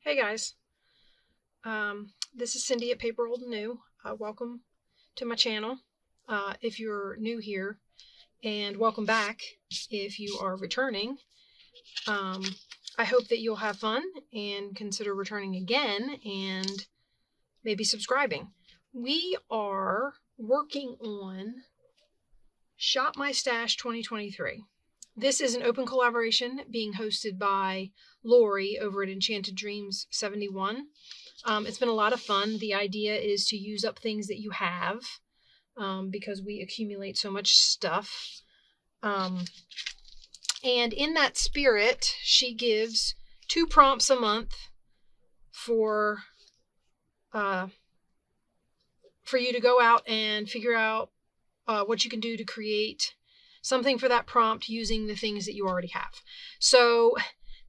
Hey guys, this is Cindy at paper.old.new. Welcome to my channel if you're new here, and welcome back if you are returning. I hope that you'll have fun and consider returning again and maybe subscribing. We are working on Shop My Stash 2023. This is an open collaboration being hosted by Lori over at Enchanted Dreams 71. It's been a lot of fun. The idea is to use up things that you have because we accumulate so much stuff. And in that spirit, she gives 2 prompts a month for you to go out and figure out what you can do to create something for that prompt using the things that you already have. So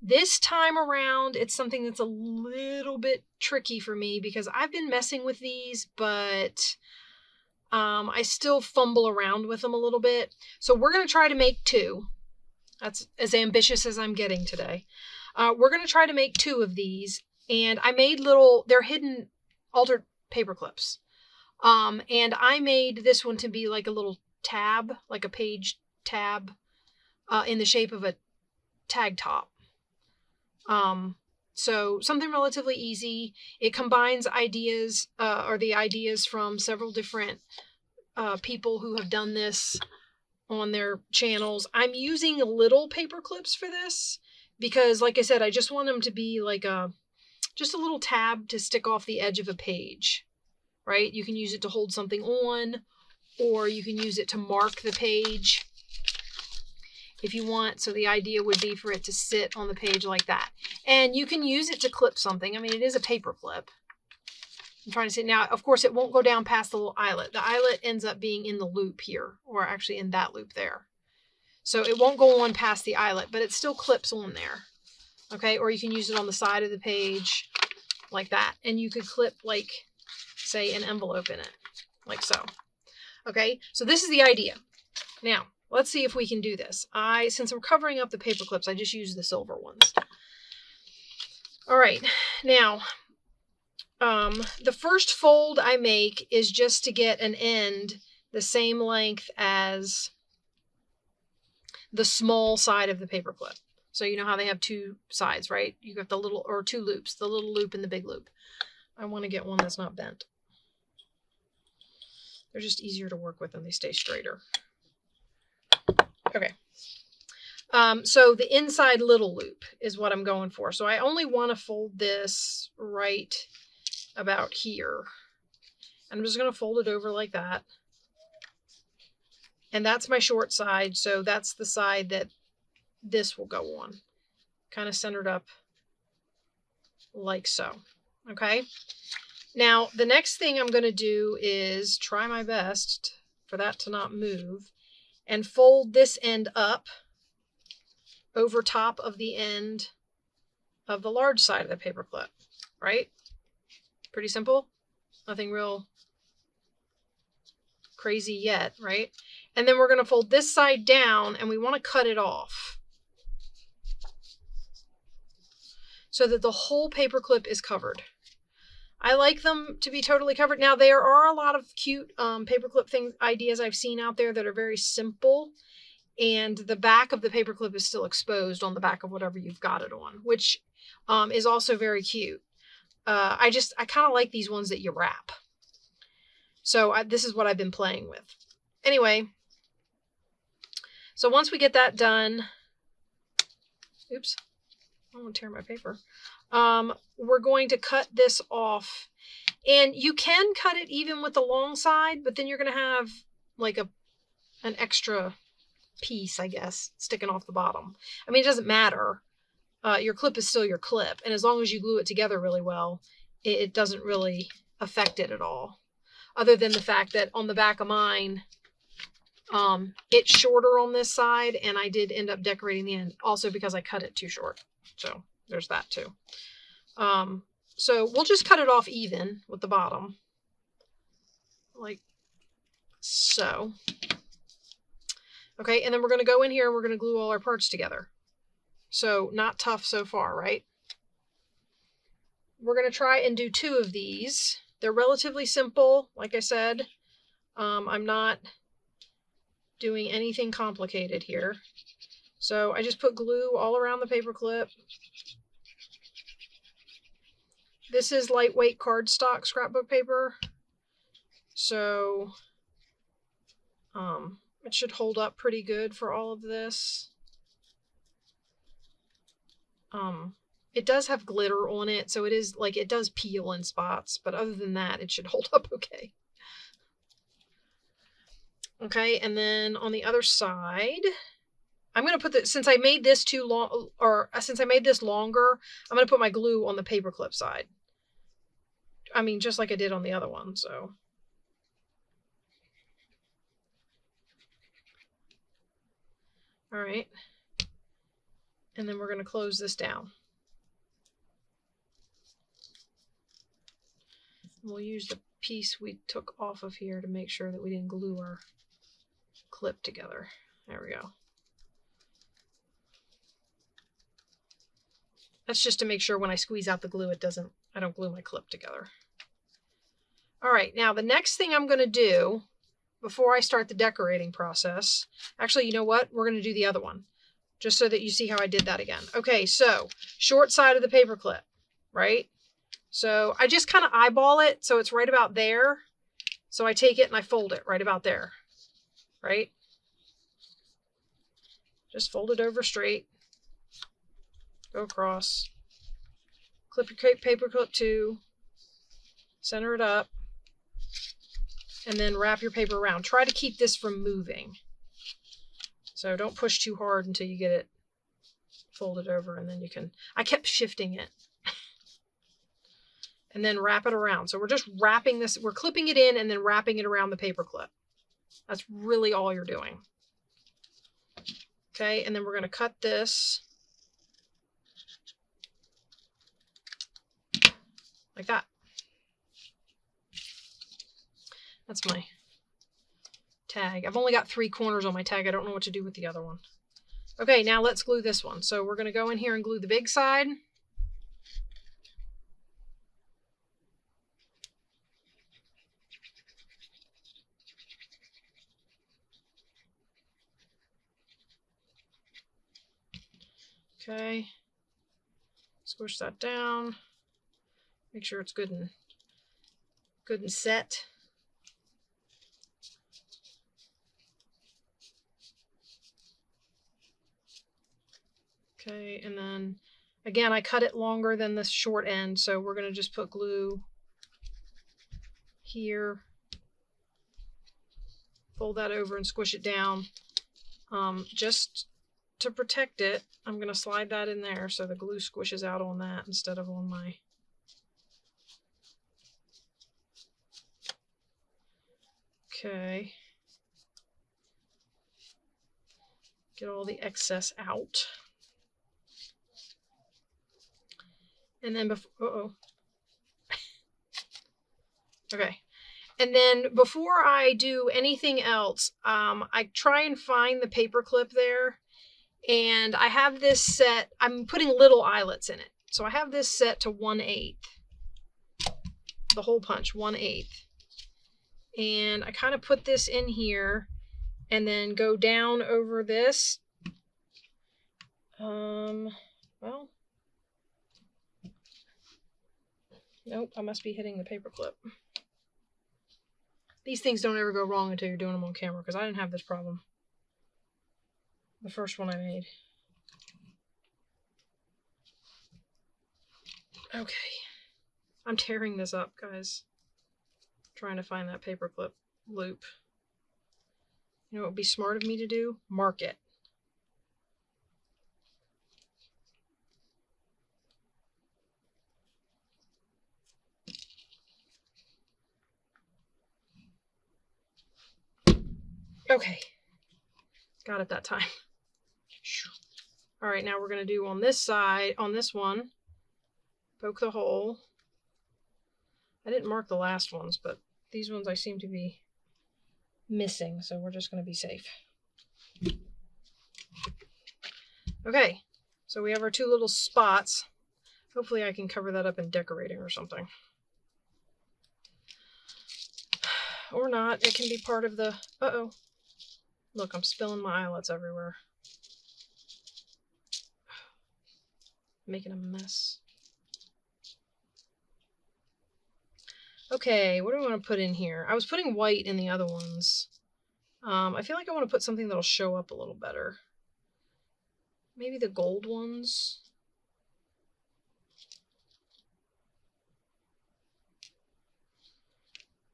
this time around, it's something that's a little bit tricky for me because I've been messing with these, but I still fumble around with them a little bit. So we're going to try to make 2. That's as ambitious as I'm getting today. We're going to try to make 2 of these, and I made they're hidden altered paper clips. And I made this one to be like a little tab, like a page tab in the shape of a tag top. So something relatively easy. It combines ideas or the ideas from several different people who have done this on their channels. I'm using little paper clips for this because, like I said, I just want them to be like just a little tab to stick off the edge of a page, right? You can use it to hold something on, or you can use it to mark the page if you want. So the idea would be for it to sit on the page like that. And you can use it to clip something. I mean, it is a paper clip. I'm trying to say now, of course, it won't go down past the little eyelet. The eyelet ends up being in the loop here, or actually in that loop there. So it won't go on past the eyelet, but it still clips on there. Okay, or you can use it on the side of the page like that. And you could clip, like, say, an envelope in it, like so. Okay, so this is the idea. Now, let's see if we can do this. Since I'm covering up the paper clips, I just use the silver ones. All right, now, the first fold I make is just to get an end the same length as the small side of the paper clip. So you know how they have 2 sides, right? You got the little, or 2 loops, the little loop and the big loop. I want to get one that's not bent. They're just easier to work with and they stay straighter. Okay. So the inside little loop is what I'm going for. So I only want to fold this right about here. And I'm just going to fold it over like that. And that's my short side. So that's the side that this will go on. Kind of centered up like so. Okay. Now, the next thing I'm going to do is try my best for that to not move and fold this end up over top of the end of the large side of the paper clip, right? Pretty simple. Nothing real crazy yet, right? And then we're going to fold this side down and we want to cut it off so that the whole paper clip is covered. I like them to be totally covered. Now, there are a lot of cute paperclip ideas I've seen out there that are very simple, and the back of the paperclip is still exposed on the back of whatever you've got it on, which is also very cute. I kind of like these ones that you wrap. So this is what I've been playing with. Anyway, so once we get that done, oops, I don't want to tear my paper. We're going to cut this off, and you can cut it even with the long side, but then you're going to have like an extra piece, I guess, sticking off the bottom. I mean, it doesn't matter. Your clip is still your clip, and as long as you glue it together really well, it doesn't really affect it at all. Other than the fact that on the back of mine, it's shorter on this side, and I did end up decorating the end, also because I cut it too short. So there's that too. So we'll just cut it off even with the bottom, like so. Okay, and then we're going to go in here and we're going to glue all our parts together. So not tough so far, right? we're going to try and do 2 of these. They're relatively simple. Like I said, I'm not doing anything complicated here. So I just put glue all around the paper clip. This is lightweight cardstock scrapbook paper. So it should hold up pretty good for all of this. It does have glitter on it, so it is like it does peel in spots, but other than that, it should hold up okay. Okay, and then on the other side, I'm going to put since I made this too long, or since I made this longer, I'm going to put my glue on the paperclip side. I mean, just like I did on the other one, so. All right. And then we're going to close this down. We'll use the piece we took off of here to make sure that we didn't glue our clip together. There we go. That's just to make sure when I squeeze out the glue, I don't glue my clip together. All right, now the next thing I'm going to do before I start the decorating process, actually, you know what? We're going to do the other one, just so that you see how I did that again. Okay, so short side of the paper clip, right? So I just kind of eyeball it so it's right about there. So I take it and I fold it right about there, right? Just fold it over straight. Go across. Clip your paper clip too. Center it up. And then wrap your paper around. Try to keep this from moving. So don't push too hard until you get it folded over, and then you can... I kept shifting it. And then wrap it around. So we're just wrapping this, we're clipping it in and then wrapping it around the paper clip. That's really all you're doing. Okay, and then we're going to cut this like that. That's my tag. I've only got 3 corners on my tag. I don't know what to do with the other one. Okay, now let's glue this one. So we're going to go in here and glue the big side. Okay, squish that down. Make sure it's good and set. Okay, and then again, I cut it longer than the short end, so we're going to just put glue here, fold that over and squish it down. Just to protect it, I'm going to slide that in there so the glue squishes out on that instead of on my... Okay. Get all the excess out. And then before, okay. And then before I do anything else, I try and find the paper clip there. And I have this set, I'm putting little eyelets in it. So I have this set to 1/8. The hole punch, 1/8. And I kind of put this in here and then go down over this. Well, nope, I must be hitting the paper clip. These things don't ever go wrong until you're doing them on camera, because I didn't have this problem the first one I made. Okay. I'm tearing this up, guys. Trying to find that paperclip loop. You know what would be smart of me to do? Mark it. Okay. Got it that time. All right, now we're going to do on this side, on this one, poke the hole. I didn't mark the last ones, but these ones I seem to be missing, so we're just going to be safe. Okay, so we have our 2 little spots. Hopefully I can cover that up in decorating or something. Or not. It can be part of the... Uh-oh. Look, I'm spilling my eyelets everywhere. Making a mess. Okay, what do I want to put in here? I was putting white in the other ones. I feel like I want to put something that'll show up a little better. Maybe the gold ones.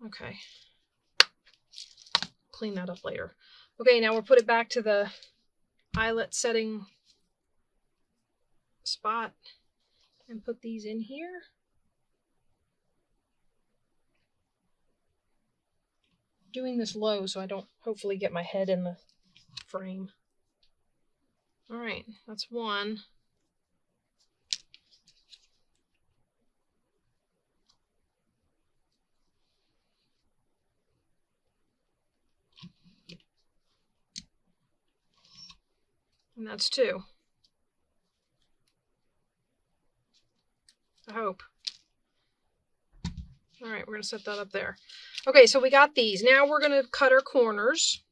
Okay. Clean that up later. Okay, now we'll put it back to the eyelet setting spot and put these in here. Doing this low so I don't hopefully get my head in the frame. All right, that's one. And that's two. I hope. All right, we're going to set that up there. Okay, so we got these. Now we're going to cut our corners.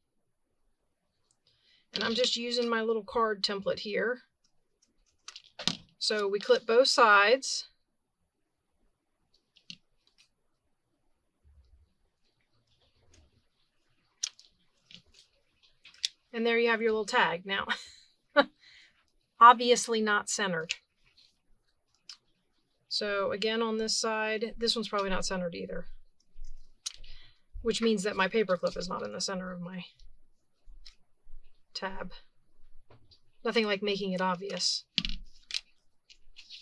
And I'm just using my little card template here. So we clip both sides. And there you have your little tag. Now, obviously not centered. So again, on this side, this one's probably not centered either, which means that my paper clip is not in the center of my tab. Nothing like making it obvious.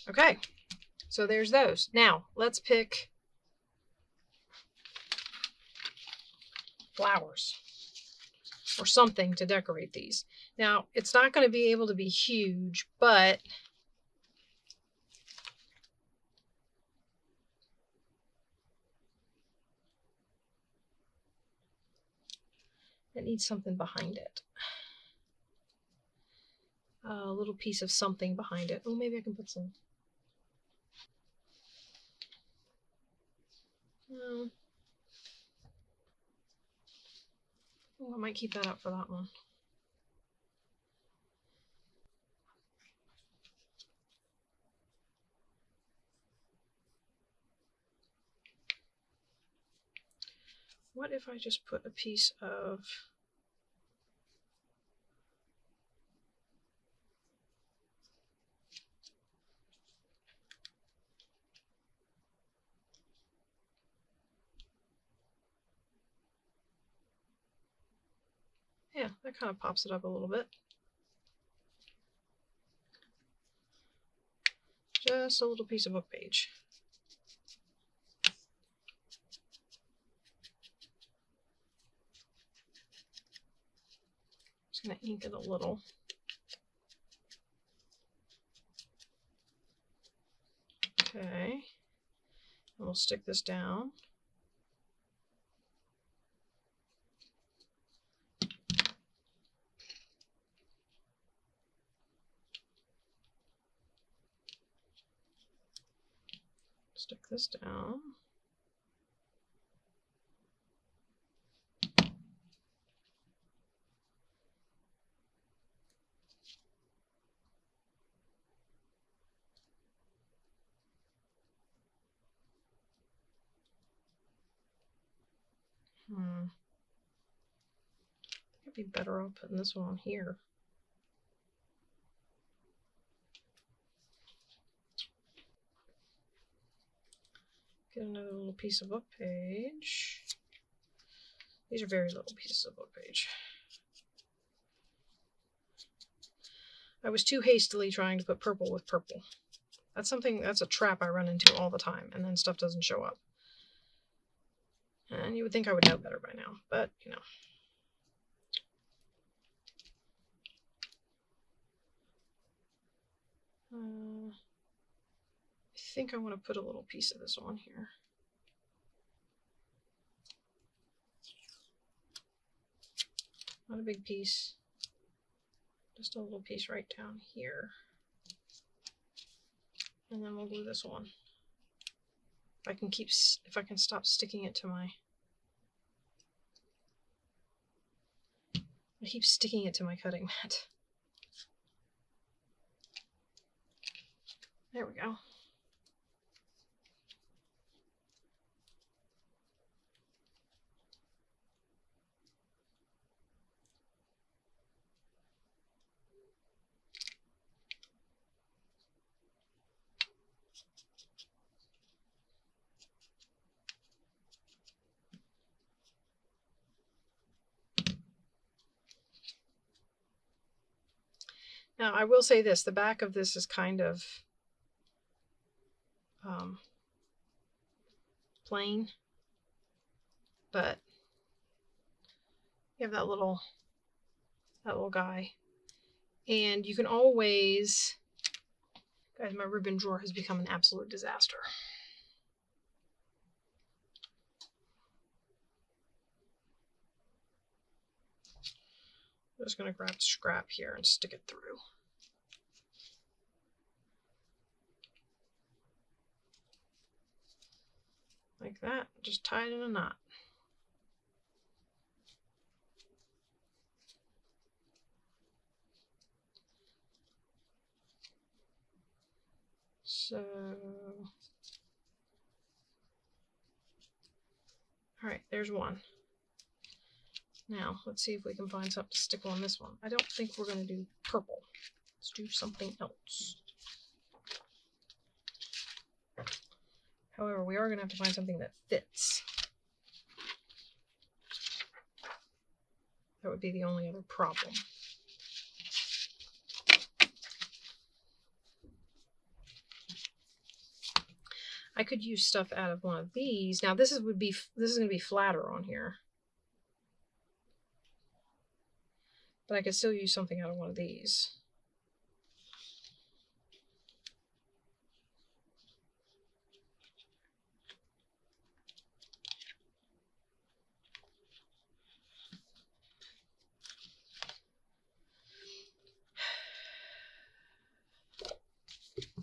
Okay, so there's those. Now, let's pick flowers or something to decorate these. Now, it's not going to be able to be huge, but it needs something behind it. A little piece of something behind it. Oh, maybe I can put some. Oh, I might keep that up for that one. What if I just put a piece of... Yeah, that kind of pops it up a little bit. Just a little piece of book page. Just going to ink it a little. Okay. And we'll stick this down. Stick this down. I think I'd be better off putting this one on here. Get another little piece of book page. These are very little pieces of book page. I was too hastily trying to put purple with purple. That's a trap I run into all the time, and then stuff doesn't show up. And you would think I would know better by now, but you know. I think I want to put a little piece of this on here. Not a big piece, just a little piece right down here. And then we'll glue this one. If I can stop sticking it to my... I keep sticking it to my cutting mat. There we go. Now, I will say this, the back of this is kind of plain, but you have that little guy. And you can always, guys, my ribbon drawer has become an absolute disaster. I'm just going to grab scrap here and stick it through. Like that, just tie it in a knot. So, all right, there's one. Now, let's see if we can find something to stick on this one. I don't think we're going to do purple. Let's do something else. However, we are going to have to find something that fits. That would be the only other problem. I could use stuff out of one of these. Now this is going to be flatter on here. But I could still use something out of one of these.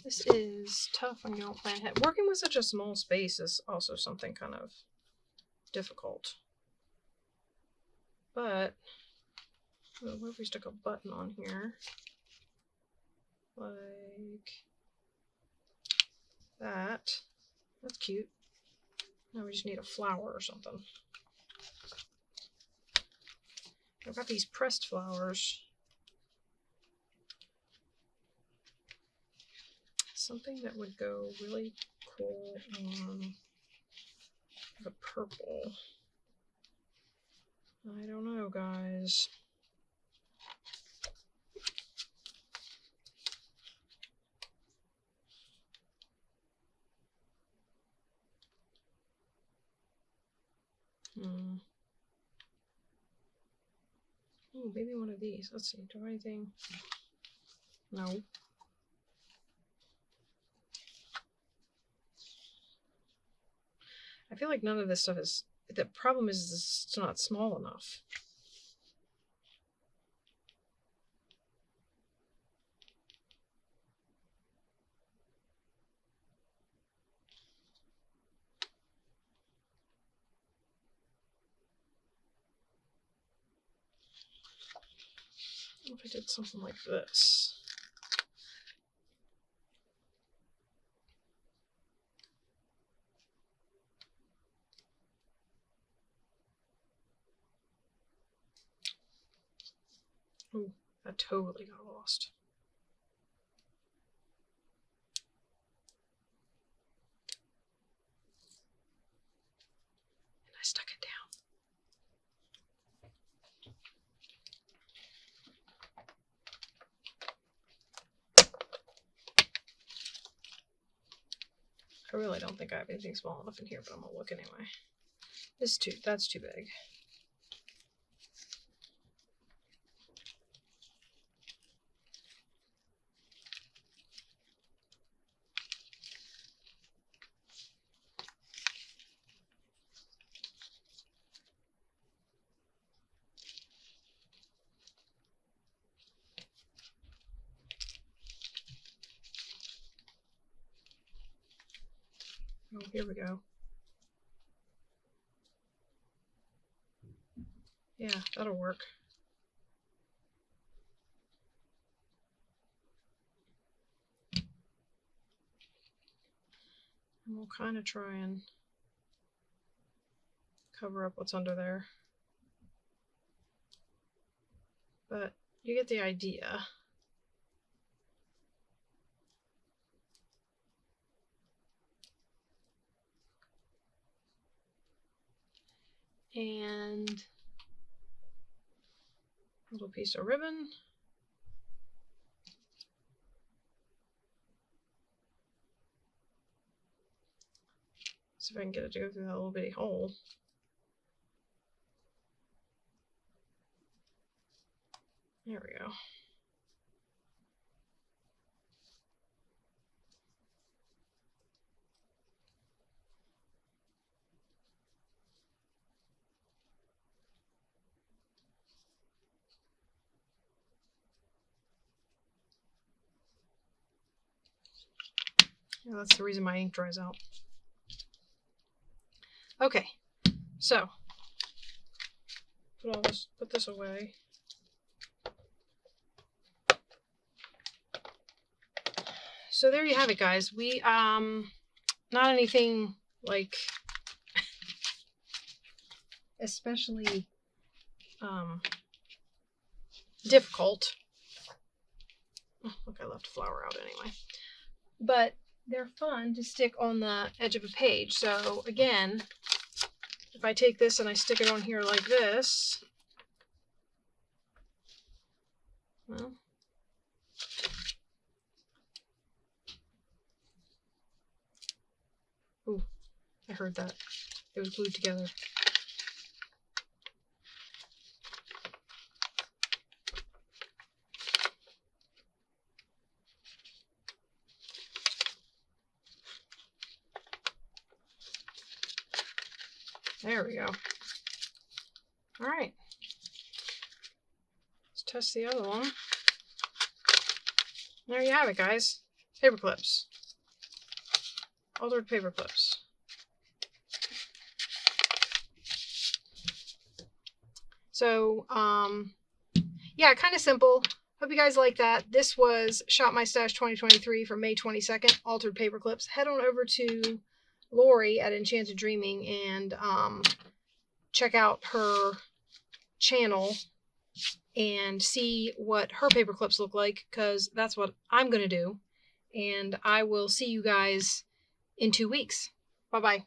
This is tough when you don't plan ahead. Working with such a small space is also something kind of difficult. But what if we stick a button on here? Like that. That's cute. Now we just need a flower or something. I've got these pressed flowers. Something that would go really cool on the purple. I don't know, guys. Oh, maybe one of these. Let's see. Do I have anything? No. I feel like none of this stuff is... The problem is it's not small enough. What if I did something like this? Oh, that totally got lost. And I stuck it down. I really don't think I have anything small enough in here, but I'm gonna look anyway. That's too big. Oh, here we go. Yeah, that'll work. And we'll kind of try and cover up what's under there. But you get the idea. And a little piece of ribbon. See if I can get it to go through that little bitty hole. There we go. Yeah, that's the reason my ink dries out. Okay, so put this away. So there you have it, guys. We not anything like especially difficult. Oh, look, I left a flower out anyway. But they're fun to stick on the edge of a page. So again, if I take this and I stick it on here like this, well, ooh, I heard that. It was glued together. There we go. All right. Let's test the other one. There you have it, guys. Paper clips. Altered paper clips. So, yeah, kind of simple. Hope you guys like that. This was Shop My Stash 2023 for May 22nd, Altered Paper Clips. Head on over to Lori at Enchanted Dreaming and check out her channel and see what her paper clips look like, because that's what I'm going to do. And I will see you guys in 2 weeks. Bye-bye.